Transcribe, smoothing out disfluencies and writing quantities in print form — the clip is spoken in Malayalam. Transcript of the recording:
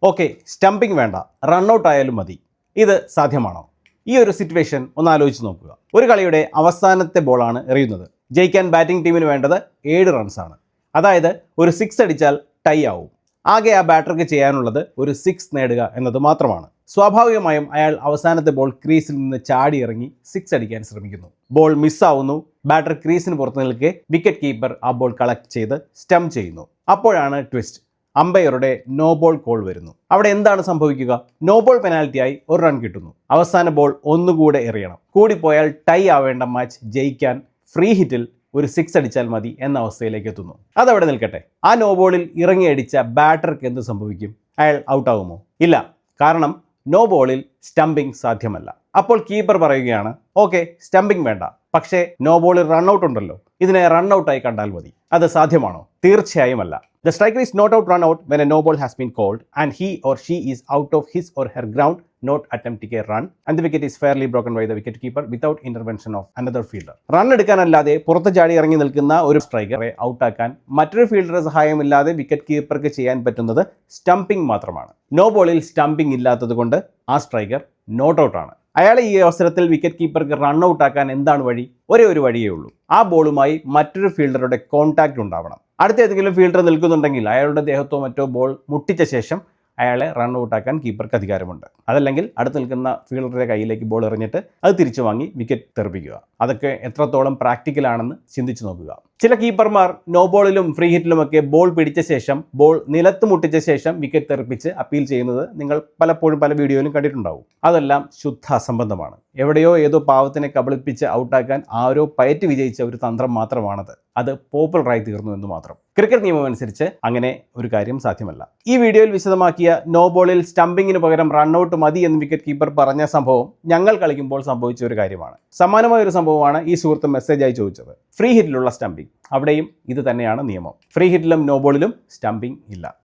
ഓക്കെ, സ്റ്റംപിംഗ് വേണ്ട, റണ്ണൗട്ട് ആയാലും മതി. ഇത് സാധ്യമാണോ? ഈ ഒരു സിറ്റുവേഷൻ ഒന്ന് ആലോചിച്ച് നോക്കുക. ഒരു കളിയുടെ അവസാനത്തെ ബോളാണ് എറിയുന്നത്. ജയിക്കാൻ ബാറ്റിംഗ് ടീമിന് വേണ്ടത് 7 റൺസാണ്. അതായത് ഒരു 6 അടിച്ചാൽ ടൈ ആവും. ആകെ ആ ബാറ്റർക്ക് ചെയ്യാനുള്ളത് ഒരു 6 നേടുക എന്നത് മാത്രമാണ്. സ്വാഭാവികമായും അയാൾ അവസാനത്തെ ബോൾ ക്രീസിൽ നിന്ന് ചാടി ഇറങ്ങി 6 അടിക്കാൻ ശ്രമിക്കുന്നു. ബോൾ മിസ്സാവുന്നു. ബാറ്റർ ക്രീസിന് പുറത്ത് നിൽക്കെ വിക്കറ്റ് കീപ്പർ ആ ബോൾ കളക്ട് ചെയ്ത് സ്റ്റംപ് ചെയ്യുന്നു. അപ്പോഴാണ് ട്വിസ്റ്റ്. അമ്പയറുടെ നോ ബോൾ കോൾ വരുന്നു. അവിടെ എന്താണ് സംഭവിക്കുക? നോ ബോൾ പെനാൽറ്റിയായി 1 റൺ കിട്ടുന്നു. അവസാന ബോൾ ഒന്നുകൂടെ എറിയണം. കൂടിപ്പോയാൽ ടൈ ആവേണ്ട മാച്ച് ജയിക്കാൻ ഫ്രീ ഹിറ്റിൽ ഒരു 6 അടിച്ചാൽ മതി എന്ന അവസ്ഥയിലേക്ക് എത്തുന്നു. അതവിടെ നിൽക്കട്ടെ. ആ നോ ബോളിൽ ഇറങ്ങിയടിച്ച ബാറ്റർക്ക് എന്ത് സംഭവിക്കും? അയാൾ ഔട്ടാവുമോ? ഇല്ല. കാരണം നോ ബോളിൽ സ്റ്റംപിംഗ് സാധ്യമല്ല. അപ്പോൾ കീപ്പർ പറയുകയാണ്, ഓക്കെ, സ്റ്റംപിംഗ് വേണ്ട, പക്ഷേ നോ ബോളിൽ റണ്ണൗട്ട് ഉണ്ടല്ലോ, ഇതിനെ റണ്ണൗട്ടായി കണ്ടാൽ മതി. അത് സാധ്യമാണോ? തീർച്ചയായും അല്ല. The striker is not out run out when a no ball has been called and he or she is out of his or her ground, not attempting a run, and the wicket is fairly broken by the wicket keeper without intervention of another fielder. Run എടുക്കാനല്ലാതെ പുറത്ത് ചാടി ഇറങ്ങി നിൽക്കുന്ന ഒരു സ്ട്രൈക്കറെ ഔട്ടാക്കാൻ മറ്റൊരു ഫീൽഡറെ സഹായമില്ലാതെ വിക്കറ്റ് കീപ്പർക്ക് ചെയ്യാൻ പറ്റുന്നത് സ്റ്റംപിംഗ് മാത്രമാണ്. നോ ബോളിൽ സ്റ്റംപിംഗ് ഇല്ലാത്തത് കൊണ്ട് ആ സ്ട്രൈക്കർ നോട്ട് ഔട്ടാണ്. അയാളെ ഈ അവസരത്തിൽ വിക്കറ്റ് കീപ്പർക്ക് റൺ ഔട്ട് ആക്കാൻ എന്താണ് വഴി? ഒരേ ഒരു വഴിയേ ഉള്ളൂ. ആ ബോളുമായി മറ്റൊരു ഫീൽഡറുടെ കോൺടാക്റ്റ് ഉണ്ടാവണം. അടുത്ത ഏതെങ്കിലും ഫീൽഡർ നിൽക്കുന്നുണ്ടെങ്കിൽ അയാളുടെ ദേഹത്തോ മറ്റോ ബോൾ മുട്ടിച്ച ശേഷം അയാളെ റൺ ഔട്ടാക്കാൻ കീപ്പർക്ക് അധികാരമുണ്ട്. അതല്ലെങ്കിൽ അടുത്ത് നിൽക്കുന്ന ഫീൽഡറുടെ കയ്യിലേക്ക് ബോൾ എറിഞ്ഞിട്ട് അത് തിരിച്ചു വാങ്ങി വിക്കറ്റ് തെറിപ്പിക്കുക. അതൊക്കെ എത്രത്തോളം പ്രാക്ടിക്കലാണെന്ന് ചിന്തിച്ചു നോക്കുക. ചില കീപ്പർമാർ നോ ബോളിലും ഫ്രീ ഹിറ്റിലുമൊക്കെ ബോൾ പിടിച്ച ശേഷം ബോൾ നിലത്ത് മുട്ടിച്ച ശേഷം വിക്കറ്റ് തെറിപ്പിച്ച് അപ്പീൽ ചെയ്യുന്നത് നിങ്ങൾ പലപ്പോഴും പല വീഡിയോയിലും കണ്ടിട്ടുണ്ടാവും. അതെല്ലാം ശുദ്ധ അസംബന്ധമാണ്. എവിടെയോ ഏതോ പാവത്തിനെ കബളിപ്പിച്ച് ഔട്ടാക്കാൻ ആരോ പയറ്റ് വിജയിച്ച ഒരു തന്ത്രം മാത്രമാണത്. അത് പോപ്പുലറായി തീർന്നു എന്ന് മാത്രം. ക്രിക്കറ്റ് നിയമം അനുസരിച്ച് അങ്ങനെ ഒരു കാര്യം സാധ്യമല്ല. ഈ വീഡിയോയിൽ വിശദമാക്കിയ നോ ബോളിൽ സ്റ്റംപിങ്ങിന് പകരം റണ്ണൗട്ട് മതി എന്ന് വിക്കറ്റ് കീപ്പർ പറഞ്ഞ സംഭവം ഞങ്ങൾ കളിക്കുമ്പോൾ സംഭവിച്ച ഒരു കാര്യമാണ്. സമാനമായ ഒരു സംഭവമാണ് ഈ സുഹൃത്ത് മെസ്സേജായി ചോദിച്ചത്. ഫ്രീ ഹിറ്റിലുള്ള സ്റ്റംപിംഗ്, അവിടെയും ഇത് തന്നെയാണ് നിയമം. ഫ്രീ ഹിറ്റിലും നോ ബോളിലും സ്റ്റംപിംഗ് ഇല്ല.